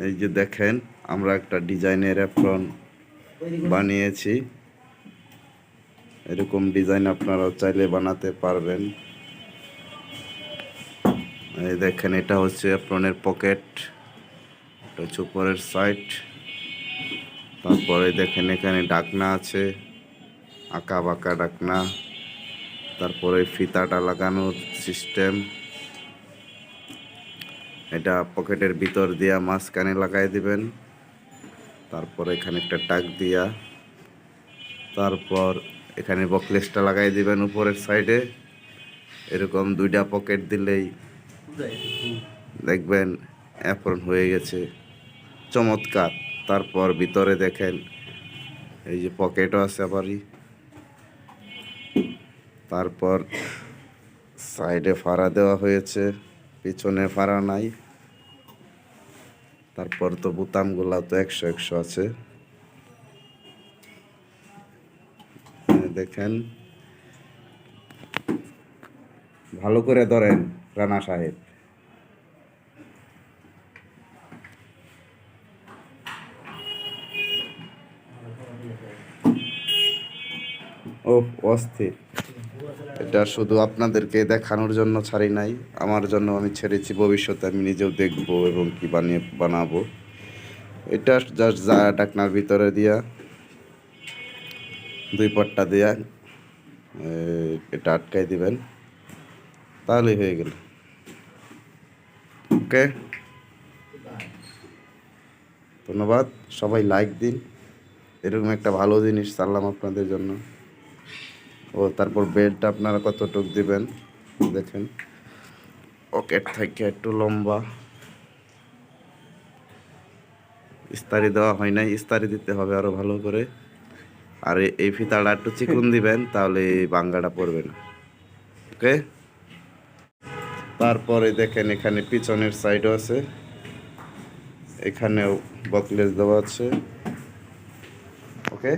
এই যে দেখেন আমরা একটা ডিজাইনের এফরন বানিয়েছি। এরকম ডিজাইন আপনারাও চাইলে বানাতে পারবেন। এই দেখেন এটা হচ্ছে এফরনের পকেট, এটা হচ্ছে উপরের সাইড। তারপরে দেখেন এখানে ঢাকনা আছে, আঁকা বাঁকা ঢাকনা। তারপরে ফিতাটা লাগানোর সিস্টেম, এটা পকেটের ভিতর দিয়া মাঝখানে লাগাই দিবেন। তারপর এখানে একটা টাক দিয়া, তারপর এখানে বকলেসটা লাগাই দিবেন উপরের সাইডে। এরকম দুইটা পকেট দিলেই দেখবেন এপ্রন হয়ে গেছে, চমৎকার। তারপর ভিতরে দেখেন এই যে পকেটও আছে আবারই। তারপর সাইডে ফাড়া দেওয়া হয়েছে, পিছনে ফাড়া নাই। তারপর তো বোতামগুলা তো 100 আছে। দেখেন ভালো করে ধরেন রানা সাহেব। ও অস্থির। এটা শুধু আপনাদেরকে দেখানোর জন্য ছাড়ি নাই, আমার জন্য আমি ছেড়েছি। ভবিষ্যতে আমি নিজেও দেখবো এবং কি বানাবো। এটা জাস্ট যা ঢাকনার ভিতরে দিয়া দুই পট্টা দিয়া এটা আটকাই দিবেন, তাহলেই হয়ে গেল। ওকে, ধন্যবাদ। সবাই লাইক দিন, এরকম একটা ভালো জিনিস ছাড়লাম আপনাদের জন্য। ও তারপর বেল্টটা আপনারা কতটুকু দিবেন দেখেন, পকেট থেকে একটু লম্বা। ইস্তারি দেওয়া হয় নাই, ইস্তারি দিতে হবে আরো ভালো করে। আর এই ফিতাটা একটু চিকুন দিবেন, তাহলে এই বাঙ্গাটা পড়বে না। ওকে, তারপরে দেখেন এখানে পিছনের সাইডও আছে, এখানেও বকলেস দেওয়া আছে। ওকে।